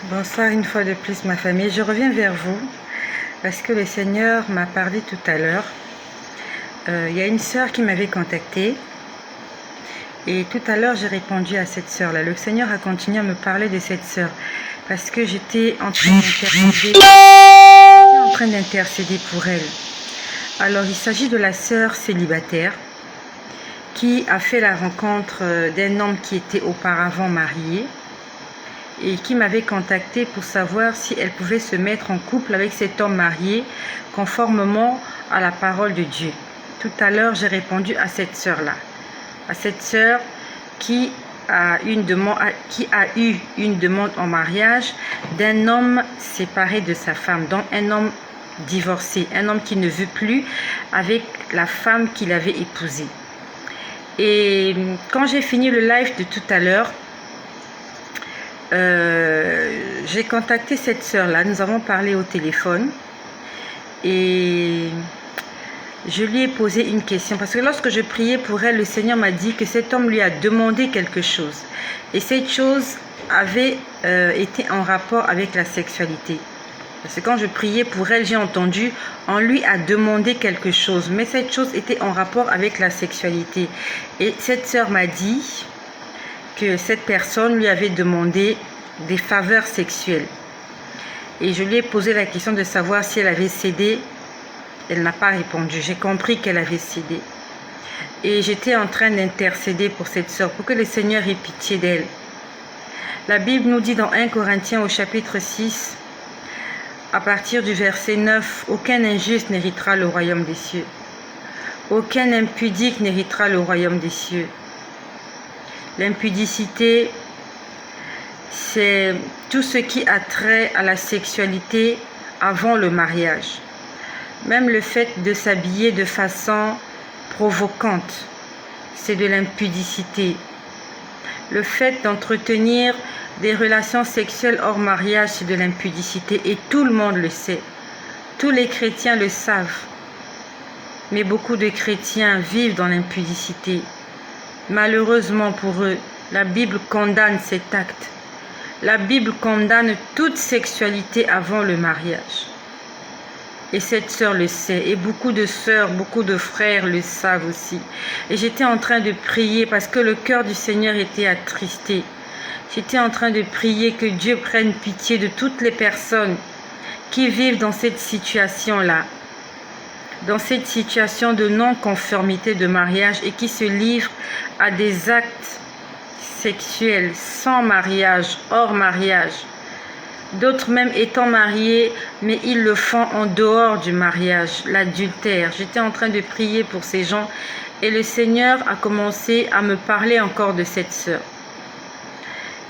Bonsoir une fois de plus ma famille, je reviens vers vous parce que le Seigneur m'a parlé tout à l'heure. Il y a une sœur qui m'avait contactée et tout à l'heure j'ai répondu à cette sœur là. Le Seigneur a continué à me parler de cette sœur parce que j'étais en train d'intercéder pour elle. Alors il s'agit de la sœur célibataire qui a fait la rencontre d'un homme qui était auparavant marié et qui m'avait contacté pour savoir si elle pouvait se mettre en couple avec cet homme marié conformément à la parole de Dieu. Tout à l'heure, j'ai répondu à cette sœur-là, à cette sœur qui a eu une demande en mariage d'un homme séparé de sa femme, donc un homme divorcé, un homme qui ne veut plus avec la femme qu'il avait épousée. Et quand j'ai fini le live de tout à l'heure, j'ai contacté cette sœur-là, nous avons parlé au téléphone et je lui ai posé une question parce que lorsque je priais pour elle, le Seigneur m'a dit que cet homme lui a demandé quelque chose et cette chose avait été en rapport avec la sexualité. Parce que quand je priais pour elle, j'ai entendu, on lui a demandé quelque chose, mais cette chose était en rapport avec la sexualité. Et cette sœur m'a dit que cette personne lui avait demandé des faveurs sexuelles. Et je lui ai posé la question de savoir si elle avait cédé. Elle n'a pas répondu. J'ai compris qu'elle avait cédé. Et j'étais en train d'intercéder pour cette sœur, pour que le Seigneur ait pitié d'elle. La Bible nous dit dans 1 Corinthiens au chapitre 6, à partir du verset 9, « Aucun injuste n'héritera le royaume des cieux. Aucun impudique n'héritera le royaume des cieux. » L'impudicité, c'est tout ce qui a trait à la sexualité avant le mariage. Même le fait de s'habiller de façon provocante, c'est de l'impudicité. Le fait d'entretenir des relations sexuelles hors mariage, c'est de l'impudicité et tout le monde le sait. Tous les chrétiens le savent. Mais beaucoup de chrétiens vivent dans l'impudicité. Malheureusement pour eux, la Bible condamne cet acte. La Bible condamne toute sexualité avant le mariage. Et cette sœur le sait. Et beaucoup de sœurs, beaucoup de frères le savent aussi. Et j'étais en train de prier parce que le cœur du Seigneur était attristé. J'étais en train de prier que Dieu prenne pitié de toutes les personnes qui vivent dans cette situation-là. Dans cette situation de non-conformité de mariage et qui se livrent à des actes sexuels sans mariage, hors mariage. D'autres même étant mariés, mais ils le font en dehors du mariage, l'adultère. J'étais en train de prier pour ces gens et le Seigneur a commencé à me parler encore de cette sœur.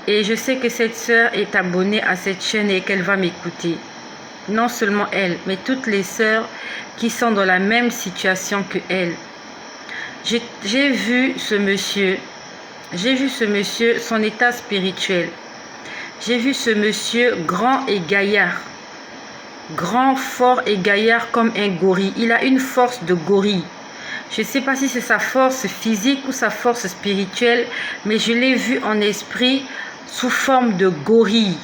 Et je sais que cette sœur est abonnée à cette chaîne et qu'elle va m'écouter. Non seulement elle, mais toutes les sœurs qui sont dans la même situation que elle. J'ai vu ce monsieur, son état spirituel. J'ai vu ce monsieur grand et gaillard, grand, fort et gaillard comme un gorille. Il a une force de gorille. Je ne sais pas si c'est sa force physique ou sa force spirituelle, mais je l'ai vu en esprit sous forme de gorille.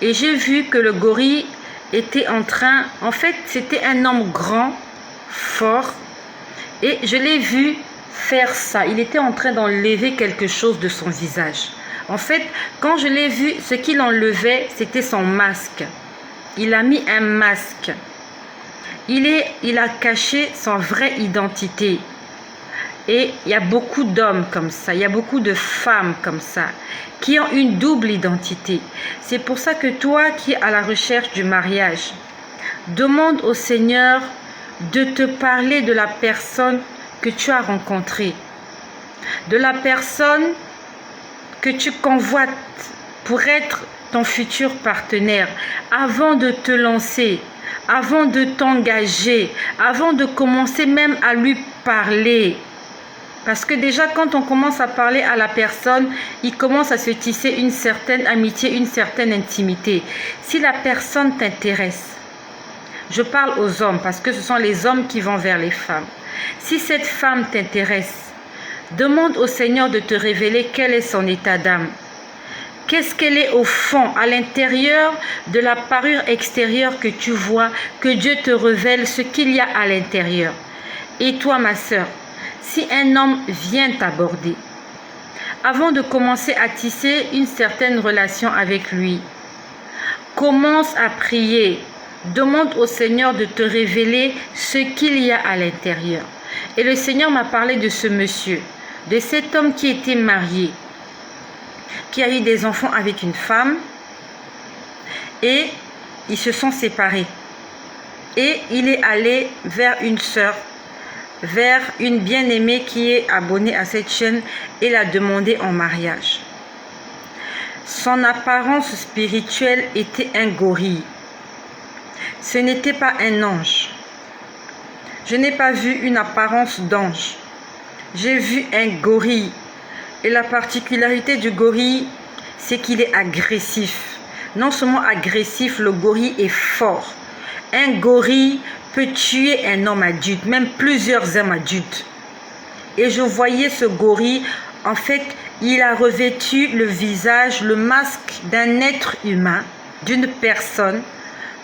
Et j'ai vu que le gorille était en fait, c'était un homme grand, fort, et je l'ai vu faire ça. Il était en train d'enlever quelque chose de son visage. En fait, quand je l'ai vu, ce qu'il enlevait, c'était son masque. Il a mis un masque. Il a caché son vraie identité. Et il y a beaucoup d'hommes comme ça, il y a beaucoup de femmes comme ça, qui ont une double identité. C'est pour ça que toi qui es à la recherche du mariage, demande au Seigneur de te parler de la personne que tu as rencontrée, de la personne que tu convoites pour être ton futur partenaire, avant de te lancer, avant de t'engager, avant de commencer même à lui parler. Parce que déjà, quand on commence à parler à la personne, il commence à se tisser une certaine amitié, une certaine intimité. Si la personne t'intéresse, je parle aux hommes parce que ce sont les hommes qui vont vers les femmes. Si cette femme t'intéresse, demande au Seigneur de te révéler quel est son état d'âme. Qu'est-ce qu'elle est au fond, à l'intérieur de la parure extérieure que tu vois, que Dieu te révèle ce qu'il y a à l'intérieur. Et toi, ma sœur, si un homme vient t'aborder, avant de commencer à tisser une certaine relation avec lui, commence à prier. Demande au Seigneur de te révéler ce qu'il y a à l'intérieur. Et le Seigneur m'a parlé de ce monsieur, de cet homme qui était marié, qui a eu des enfants avec une femme, et ils se sont séparés. Et il est allé vers une sœur, vers une bien-aimée qui est abonnée à cette chaîne, et l'a demandé en mariage. Son apparence spirituelle était un gorille. Ce n'était pas un ange. Je n'ai pas vu une apparence d'ange. J'ai vu un gorille. Et la particularité du gorille, c'est qu'il est agressif. Non seulement agressif, le gorille est fort. Un gorille peut tuer un homme adulte, même plusieurs hommes adultes. Et je voyais ce gorille, en fait, il a revêtu le visage, le masque d'un être humain, d'une personne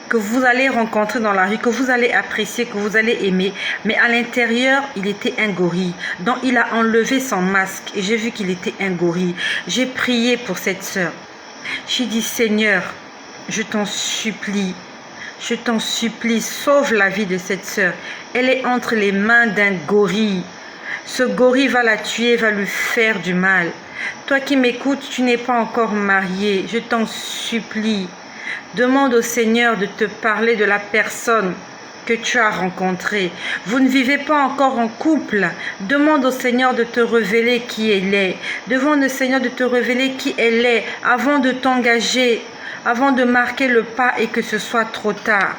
que vous allez rencontrer dans la rue, que vous allez apprécier, que vous allez aimer. Mais à l'intérieur, il était un gorille. Donc, il a enlevé son masque et j'ai vu qu'il était un gorille. J'ai prié pour cette sœur. J'ai dit, Seigneur, je t'en supplie, sauve la vie de cette sœur. Elle est entre les mains d'un gorille. Ce gorille va la tuer, va lui faire du mal. Toi qui m'écoutes, tu n'es pas encore marié. Je t'en supplie. Demande au Seigneur de te parler de la personne que tu as rencontrée. Vous ne vivez pas encore en couple. Demande au Seigneur de te révéler qui elle est. Demande au Seigneur de te révéler qui elle est avant de t'engager, avant de marquer le pas et que ce soit trop tard.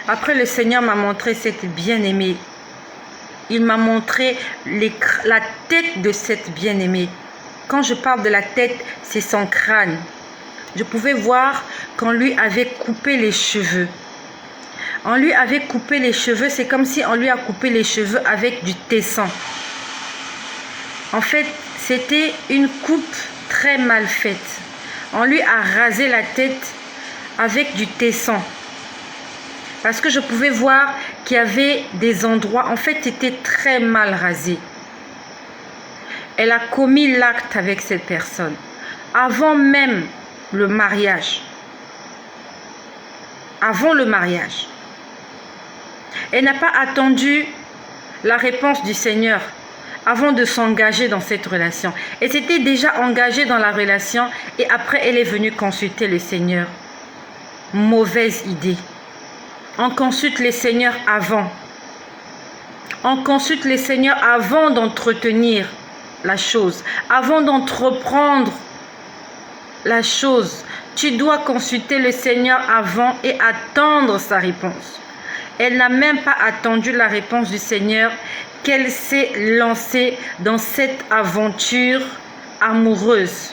Après, le Seigneur m'a montré cette bien-aimée. Il m'a montré la tête de cette bien-aimée. Quand je parle de la tête, c'est son crâne. Je pouvais voir qu'on lui avait coupé les cheveux. On lui avait coupé les cheveux, c'est comme si on lui a coupé les cheveux avec du tesson. En fait, c'était une coupe très mal faite. On lui a rasé la tête avec du tesson. Parce que je pouvais voir qu'il y avait des endroits, en fait, c'était très mal rasé. Elle a commis l'acte avec cette personne. Avant même le mariage. Avant le mariage. Elle n'a pas attendu la réponse du Seigneur avant de s'engager dans cette relation. Elle s'était déjà engagée dans la relation et après elle est venue consulter le Seigneur. Mauvaise idée. On consulte les seigneurs avant. On consulte les seigneurs avant d'entretenir la chose, avant d'entreprendre la chose. Tu dois consulter le Seigneur avant et attendre sa réponse. Elle n'a même pas attendu la réponse du Seigneur qu'elle s'est lancée dans cette aventure amoureuse.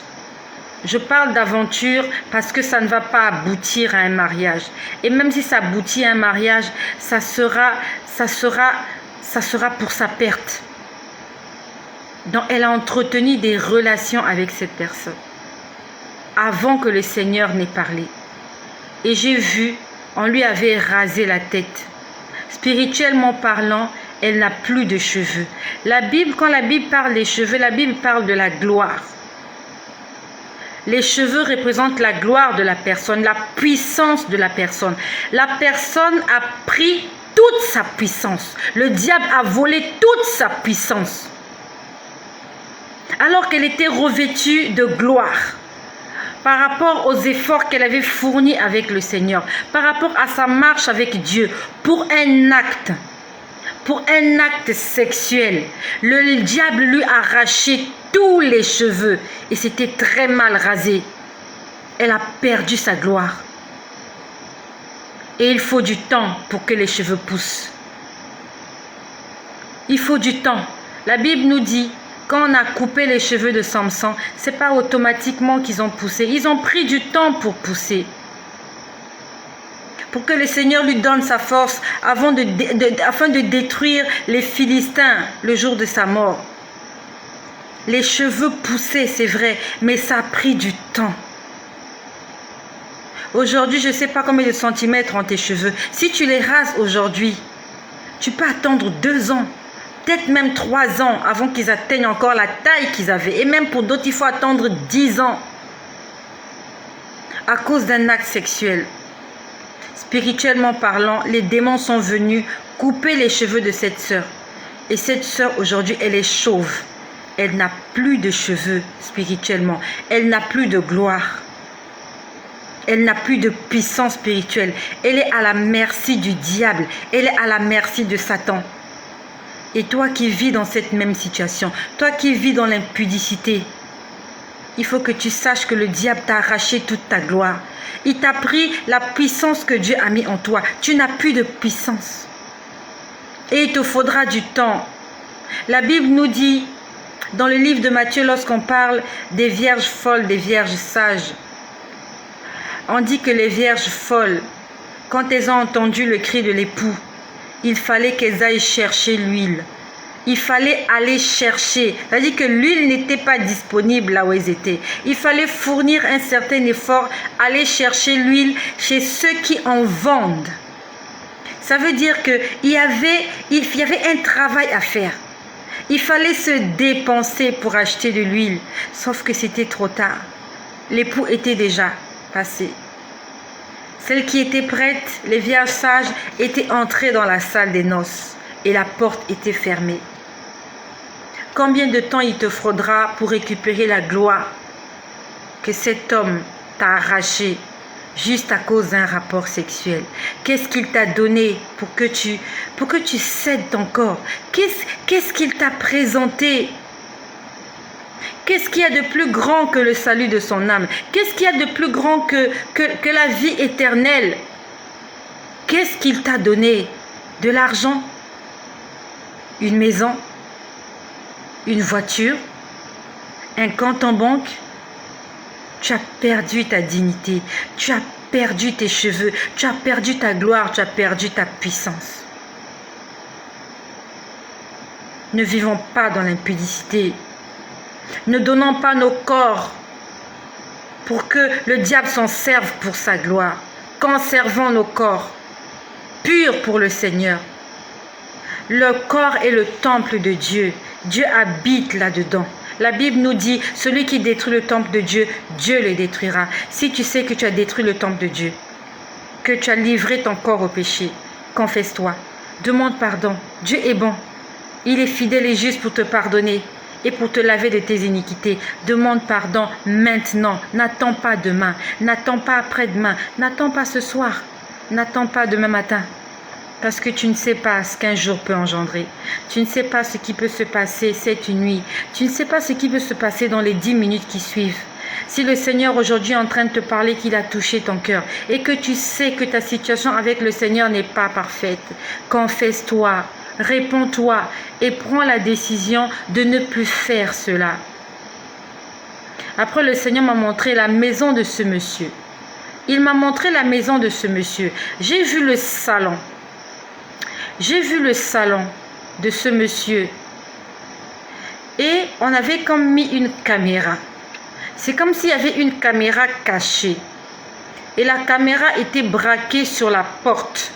Je parle d'aventure parce que ça ne va pas aboutir à un mariage. Et même si ça aboutit à un mariage, ça sera pour sa perte. Donc elle a entretenu des relations avec cette personne avant que le Seigneur n'ait parlé. Et j'ai vu, on lui avait rasé la tête. Spirituellement parlant, elle n'a plus de cheveux. La Bible, quand la Bible parle des cheveux, la Bible parle de la gloire. Les cheveux représentent la gloire de la personne, la puissance de la personne. La personne a pris toute sa puissance. Le diable a volé toute sa puissance. Alors qu'elle était revêtue de gloire. Par rapport aux efforts qu'elle avait fournis avec le Seigneur. Par rapport à sa marche avec Dieu. Pour un acte sexuel. Le diable lui a arraché tous les cheveux et c'était très mal rasé. Elle a perdu sa gloire. Et il faut du temps pour que les cheveux poussent. Il faut du temps. La Bible nous dit, quand on a coupé les cheveux de Samson, ce n'est pas automatiquement qu'ils ont poussé. Ils ont pris du temps pour pousser. Pour que le Seigneur lui donne sa force afin de détruire les Philistins le jour de sa mort. Les cheveux poussaient, c'est vrai, mais ça a pris du temps. Aujourd'hui, je ne sais pas combien de centimètres ont tes cheveux. Si tu les rases aujourd'hui, tu peux attendre 2 ans, peut-être même 3 ans avant qu'ils atteignent encore la taille qu'ils avaient. Et même pour d'autres, il faut attendre 10 ans à cause d'un acte sexuel. Spirituellement parlant, les démons sont venus couper les cheveux de cette sœur. Et cette sœur, aujourd'hui, elle est chauve. Elle n'a plus de cheveux spirituellement. Elle n'a plus de gloire. Elle n'a plus de puissance spirituelle. Elle est à la merci du diable. Elle est à la merci de Satan. Et toi qui vis dans cette même situation, toi qui vis dans l'impudicité, il faut que tu saches que le diable t'a arraché toute ta gloire. Il t'a pris la puissance que Dieu a mis en toi. Tu n'as plus de puissance. Et il te faudra du temps. La Bible nous dit, dans le livre de Matthieu, lorsqu'on parle des vierges folles, des vierges sages, on dit que les vierges folles, quand elles ont entendu le cri de l'époux, il fallait qu'elles aillent chercher l'huile. Il fallait aller chercher. C'est-à-dire que l'huile n'était pas disponible là où elles étaient. Il fallait fournir un certain effort, aller chercher l'huile chez ceux qui en vendent. Ça veut dire qu'il y avait un travail à faire. Il fallait se dépenser pour acheter de l'huile. Sauf que c'était trop tard. L'époux était déjà passé. Celles qui étaient prêtes, les vierges sages, étaient entrées dans la salle des noces et la porte était fermée. Combien de temps il te faudra pour récupérer la gloire que cet homme t'a arrachée juste à cause d'un rapport sexuel? Qu'est-ce qu'il t'a donné pour que tu cèdes ton corps? Qu'est-ce qu'il t'a présenté? Qu'est-ce qu'il y a de plus grand que le salut de son âme? Qu'est-ce qu'il y a de plus grand que la vie éternelle? Qu'est-ce qu'il t'a donné? De l'argent? Une maison? Une voiture? Un compte en banque? Tu as perdu ta dignité, tu as perdu tes cheveux, tu as perdu ta gloire, tu as perdu ta puissance. Ne vivons pas dans l'impudicité. Ne donnons pas nos corps pour que le diable s'en serve pour sa gloire. Conservons nos corps purs pour le Seigneur. Le corps est le temple de Dieu. Dieu habite là-dedans. La Bible nous dit, celui qui détruit le temple de Dieu, Dieu le détruira. Si tu sais que tu as détruit le temple de Dieu, que tu as livré ton corps au péché, confesse-toi, demande pardon. Dieu est bon. Il est fidèle et juste pour te pardonner et pour te laver de tes iniquités. Demande pardon maintenant. N'attends pas demain. N'attends pas après-demain. N'attends pas ce soir. N'attends pas demain matin. Parce que tu ne sais pas ce qu'un jour peut engendrer. Tu ne sais pas ce qui peut se passer cette nuit. Tu ne sais pas ce qui peut se passer dans les 10 minutes qui suivent. Si le Seigneur aujourd'hui est en train de te parler qu'il a touché ton cœur et que tu sais que ta situation avec le Seigneur n'est pas parfaite, confesse-toi, réponds-toi et prends la décision de ne plus faire cela. Après, le Seigneur m'a montré la maison de ce monsieur. Il m'a montré la maison de ce monsieur. J'ai vu le salon. J'ai vu le salon de ce monsieur et on avait comme mis une caméra. C'est comme s'il y avait une caméra cachée et la caméra était braquée sur la porte.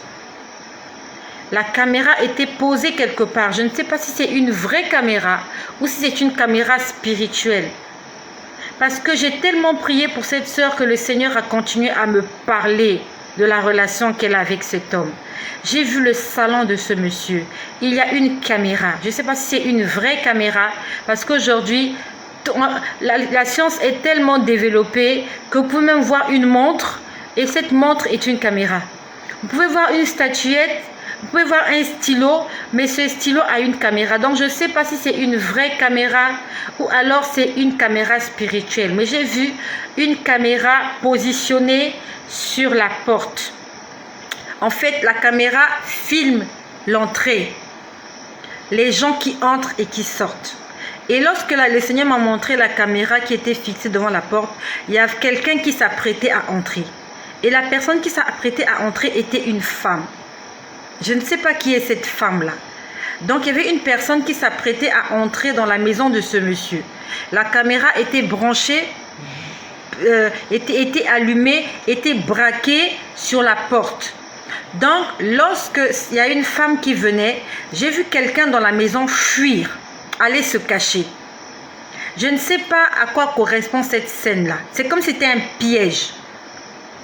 La caméra était posée quelque part. Je ne sais pas si c'est une vraie caméra ou si c'est une caméra spirituelle. Parce que j'ai tellement prié pour cette sœur que le Seigneur a continué à me parler de la relation qu'elle a avec cet homme. J'ai vu le salon de ce monsieur. Il y a une caméra. Je ne sais pas si c'est une vraie caméra parce qu'aujourd'hui, la science est tellement développée que vous pouvez même voir une montre et cette montre est une caméra. Vous pouvez voir une statuette, vous pouvez voir un stylo, mais ce stylo a une caméra. Donc je ne sais pas si c'est une vraie caméra ou alors c'est une caméra spirituelle. Mais j'ai vu une caméra positionnée sur la porte. En fait, la caméra filme l'entrée, les gens qui entrent et qui sortent. Et lorsque le Seigneur m'a montré la caméra qui était fixée devant la porte, il y a quelqu'un qui s'apprêtait à entrer. Et la personne qui s'apprêtait à entrer était une femme. Je ne sais pas qui est cette femme-là. Donc il y avait une personne qui s'apprêtait à entrer dans la maison de ce monsieur. La caméra était branchée, était allumée, était braquée sur la porte. Donc lorsqu'il y a une femme qui venait, j'ai vu quelqu'un dans la maison fuir, aller se cacher. Je ne sais pas à quoi correspond cette scène-là. C'est comme si c'était un piège.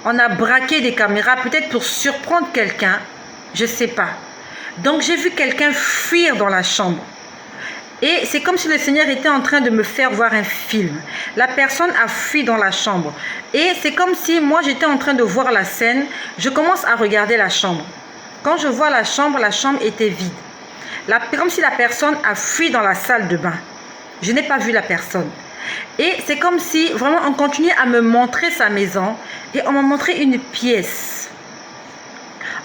On a braqué des caméras, peut-être pour surprendre quelqu'un. Je ne sais pas. Donc j'ai vu quelqu'un fuir dans la chambre. Et c'est comme si le Seigneur était en train de me faire voir un film. La personne a fui dans la chambre. Et c'est comme si moi j'étais en train de voir la scène. Je commence à regarder la chambre. Quand je vois la chambre était vide. Comme si la personne a fui dans la salle de bain. Je n'ai pas vu la personne. Et c'est comme si vraiment on continuait à me montrer sa maison. Et on m'a montré une pièce.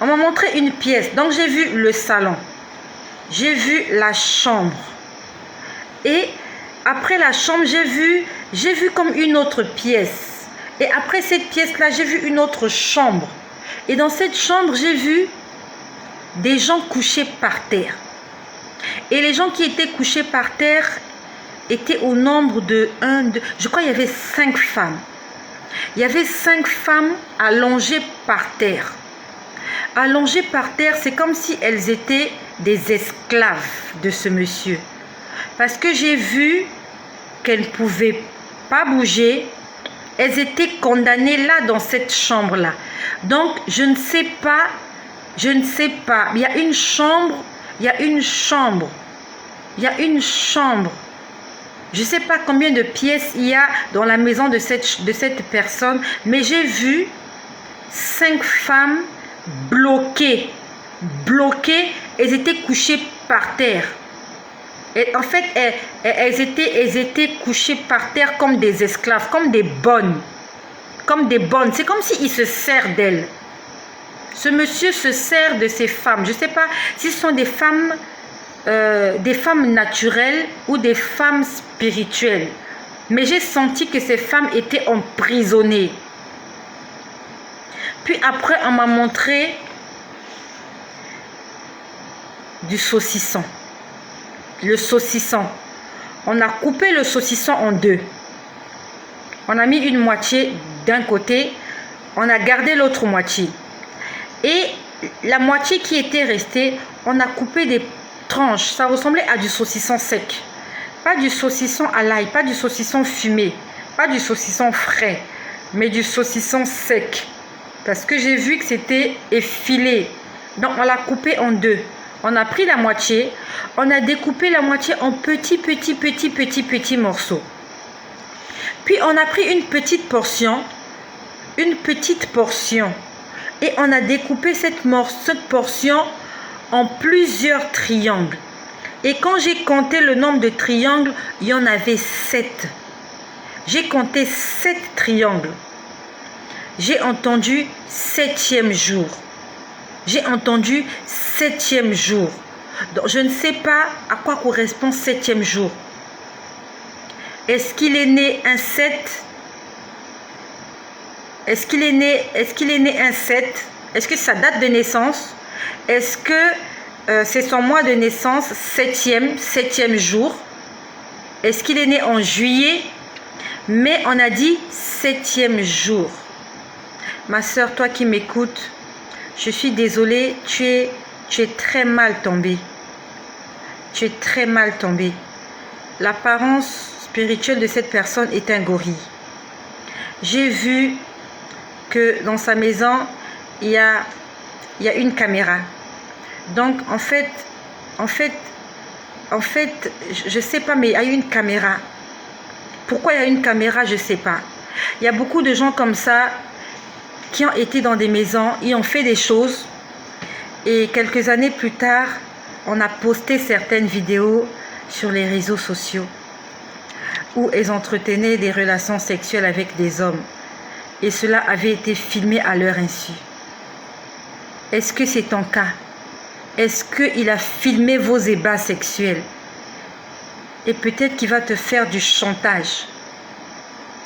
On m'a montré une pièce. Donc j'ai vu le salon. J'ai vu la chambre. Et après la chambre, j'ai vu comme une autre pièce. Et après cette pièce-là, j'ai vu une autre chambre. Et dans cette chambre, j'ai vu des gens couchés par terre. Et les gens qui étaient couchés par terre étaient au nombre de je crois qu'il y avait 5 femmes. Il y avait 5 femmes allongées par terre. Allongées par terre, c'est comme si elles étaient des esclaves de ce monsieur. Parce que j'ai vu qu'elles ne pouvaient pas bouger. Elles étaient condamnées là dans cette chambre-là. Donc, je ne sais pas. Il y a une chambre. Je ne sais pas combien de pièces il y a dans la maison de cette personne. Mais j'ai vu 5 femmes bloquées. Elles étaient couchées par terre. Et en fait, elles étaient couchées par terre comme des esclaves, comme des bonnes. C'est comme s'il se sert d'elles. Ce monsieur se sert de ces femmes. Je ne sais pas si ce sont des femmes naturelles ou des femmes spirituelles. Mais j'ai senti que ces femmes étaient emprisonnées. Puis après, on m'a montré du saucisson. Le saucisson. On a coupé le saucisson en deux. On a mis une moitié d'un côté. On a gardé l'autre moitié. Et la moitié qui était restée, on a coupé des tranches. Ça ressemblait à du saucisson sec. Pas du saucisson à l'ail, pas du saucisson fumé, pas du saucisson frais, mais du saucisson sec. Parce que j'ai vu que c'était effilé. Donc on l'a coupé en deux. On a pris la moitié, on a découpé la moitié en petits morceaux. Puis on a pris une petite portion, et on a découpé cette portion en plusieurs triangles. Et quand j'ai compté le nombre de triangles, il y en avait 7. J'ai compté 7 triangles. J'ai entendu 7e jour. J'ai entendu 7e jour. Donc, je ne sais pas à quoi correspond 7e jour. Est-ce qu'il est né un 7? Est-ce qu'il est né un 7? Est-ce que ça date de naissance? Est-ce que c'est son mois de naissance, 7e jour? Est-ce qu'il est né en juillet? Mais on a dit 7e jour. Ma soeur, toi qui m'écoutes, je suis désolée, tu es très mal tombée. Tu es très mal tombée. L'apparence spirituelle de cette personne est un gorille. J'ai vu que dans sa maison, il y a une caméra. Donc, en fait, je ne sais pas, mais il y a une caméra. Pourquoi il y a une caméra, je ne sais pas. Il y a beaucoup de gens comme ça qui ont été dans des maisons, ils ont fait des choses. Et quelques années plus tard, on a posté certaines vidéos sur les réseaux sociaux où elles entretenaient des relations sexuelles avec des hommes. Et cela avait été filmé à leur insu. Est-ce que c'est ton cas? Est-ce qu'il a filmé vos ébats sexuels? Et peut-être qu'il va te faire du chantage.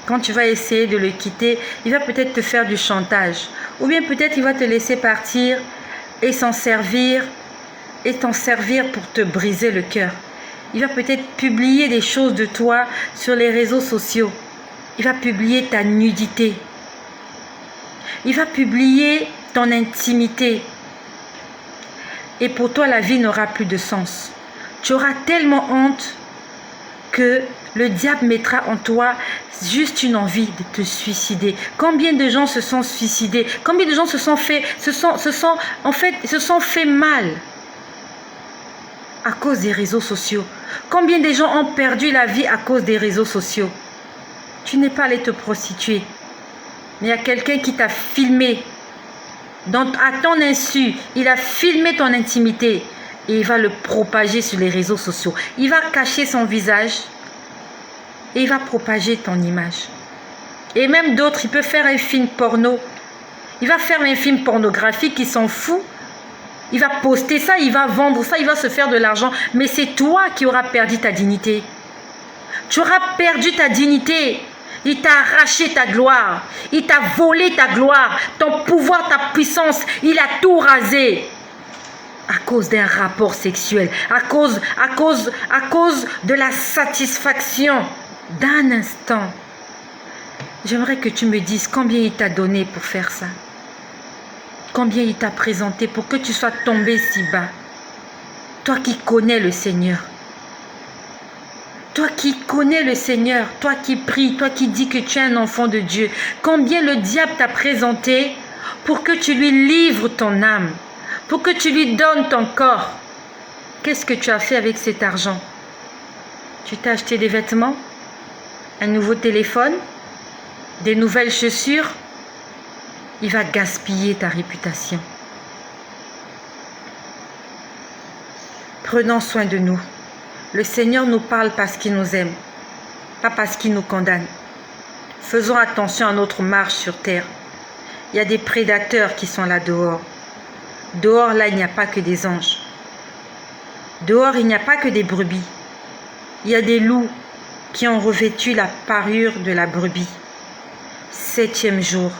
Quand tu vas essayer de le quitter, il va peut-être te faire du chantage. Ou bien peut-être il va te laisser partir et s'en servir et t'en servir pour te briser le cœur. Il va peut-être publier des choses de toi sur les réseaux sociaux. Il va publier ta nudité. Il va publier ton intimité. Et pour toi, la vie n'aura plus de sens. Tu auras tellement honte que le diable mettra en toi juste une envie de te suicider. Combien de gens se sont suicidés? Combien de gens se sont fait mal à cause des réseaux sociaux? Combien de gens ont perdu la vie à cause des réseaux sociaux? Tu n'es pas allé te prostituer, mais il y a quelqu'un qui t'a filmé à ton insu. Il a filmé ton intimité et il va le propager sur les réseaux sociaux. Il va cacher son visage et il va propager ton image. Et même d'autres, il peut faire un film porno. Il va faire un film pornographique, il s'en fout. Il va poster ça, il va vendre ça, il va se faire de l'argent. Mais c'est toi qui auras perdu ta dignité. Tu auras perdu ta dignité. Il t'a arraché ta gloire. Il t'a volé ta gloire, ton pouvoir, ta puissance. Il a tout rasé. À cause d'un rapport sexuel. À cause de la satisfaction d'un instant. J'aimerais que tu me dises combien il t'a donné pour faire ça. Combien il t'a présenté pour que tu sois tombé si bas. Toi qui connais le Seigneur. Toi qui connais le Seigneur. Toi qui pries. Toi qui dis que tu es un enfant de Dieu. Combien le diable t'a présenté pour que tu lui livres ton âme. Pour que tu lui donnes ton corps. Qu'est-ce que tu as fait avec cet argent? Tu t'as acheté des vêtements? Un nouveau téléphone? Des nouvelles chaussures? Il va gaspiller ta réputation. Prenons soin de nous. Le Seigneur nous parle parce qu'il nous aime, pas parce qu'il nous condamne. Faisons attention à notre marche sur terre. Il y a des prédateurs qui sont là dehors. Dehors, là, il n'y a pas que des anges. Dehors, il n'y a pas que des brebis. Il y a des loups qui ont revêtu la parure de la brebis. 7e jour.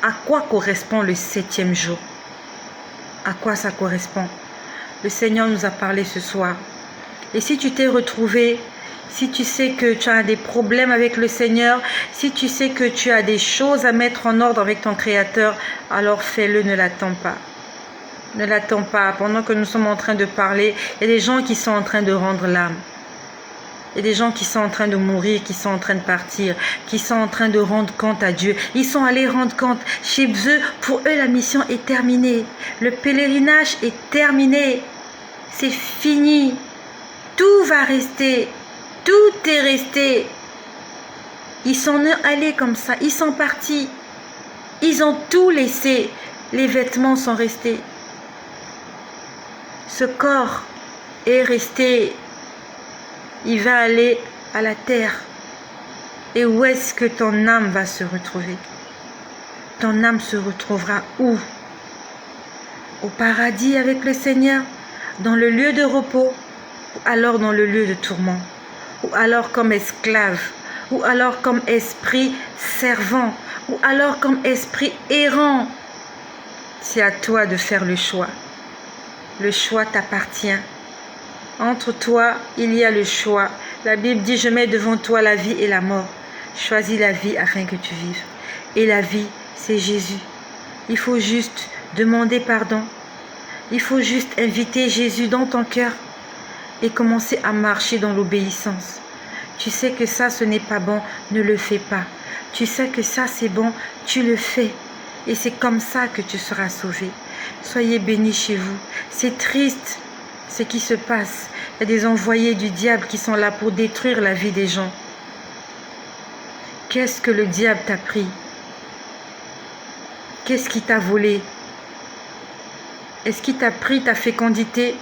À quoi correspond le 7e jour? À quoi ça correspond? Le Seigneur nous a parlé ce soir. Et si tu t'es retrouvé, si tu sais que tu as des problèmes avec le Seigneur, si tu sais que tu as des choses à mettre en ordre avec ton Créateur, alors fais-le, ne l'attends pas. Ne l'attends pas. Pendant que nous sommes en train de parler, il y a des gens qui sont en train de rendre l'âme. Il y a des gens qui sont en train de mourir, qui sont en train de partir, qui sont en train de rendre compte à Dieu. Ils sont allés rendre compte. Chez eux, pour eux, la mission est terminée. Le pèlerinage est terminé. C'est fini. Tout va rester. Tout est resté. Ils sont allés comme ça. Ils sont partis. Ils ont tout laissé. Les vêtements sont restés. Ce corps est resté. Il va aller à la terre. Et où est-ce que ton âme va se retrouver? Ton âme se retrouvera où? Au paradis avec le Seigneur? Dans le lieu de repos? Ou alors dans le lieu de tourment? Ou alors comme esclave? Ou alors comme esprit servant? Ou alors comme esprit errant? C'est à toi de faire le choix. Le choix t'appartient. Entre toi, il y a le choix. La Bible dit, je mets devant toi la vie et la mort. Choisis la vie afin que tu vives. Et la vie, c'est Jésus. Il faut juste demander pardon. Il faut juste inviter Jésus dans ton cœur et commencer à marcher dans l'obéissance. Tu sais que ça, ce n'est pas bon, ne le fais pas. Tu sais que ça, c'est bon, tu le fais. Et c'est comme ça que tu seras sauvé. Soyez bénis chez vous. C'est triste ce qui se passe. Il y a des envoyés du diable qui sont là pour détruire la vie des gens. Qu'est-ce que le diable t'a pris? Qu'est-ce qui t'a volé? Est-ce qu'il t'a pris ta fécondité?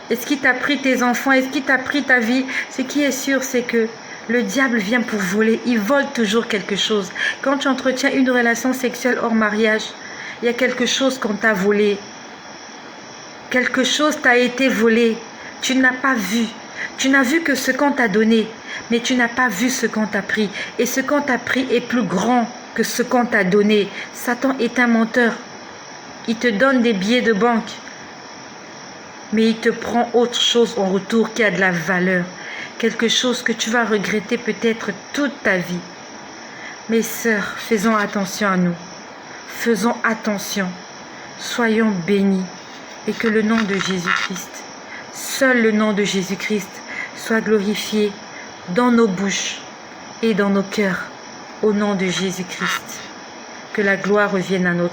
Est-ce qu'il t'a pris tes enfants? Est-ce qu'il t'a pris ta vie? Ce qui est sûr, c'est que le diable vient pour voler. Il vole toujours quelque chose. Quand tu entretiens une relation sexuelle hors mariage, il y a quelque chose qu'on t'a volé. Quelque chose t'a été volé. Tu n'as pas vu. Tu n'as vu que ce qu'on t'a donné, mais tu n'as pas vu ce qu'on t'a pris. Et ce qu'on t'a pris est plus grand que ce qu'on t'a donné. Satan est un menteur. Il te donne des billets de banque. mais il te prend autre chose en retour qui a de la valeur. Quelque chose que tu vas regretter peut-être toute ta vie. Mes sœurs, faisons attention à nous. Faisons attention. Soyons bénis. Et que le nom de Jésus-Christ, seul le nom de Jésus-Christ, soit glorifié dans nos bouches et dans nos cœurs. Au nom de Jésus-Christ. Que la gloire revienne à notre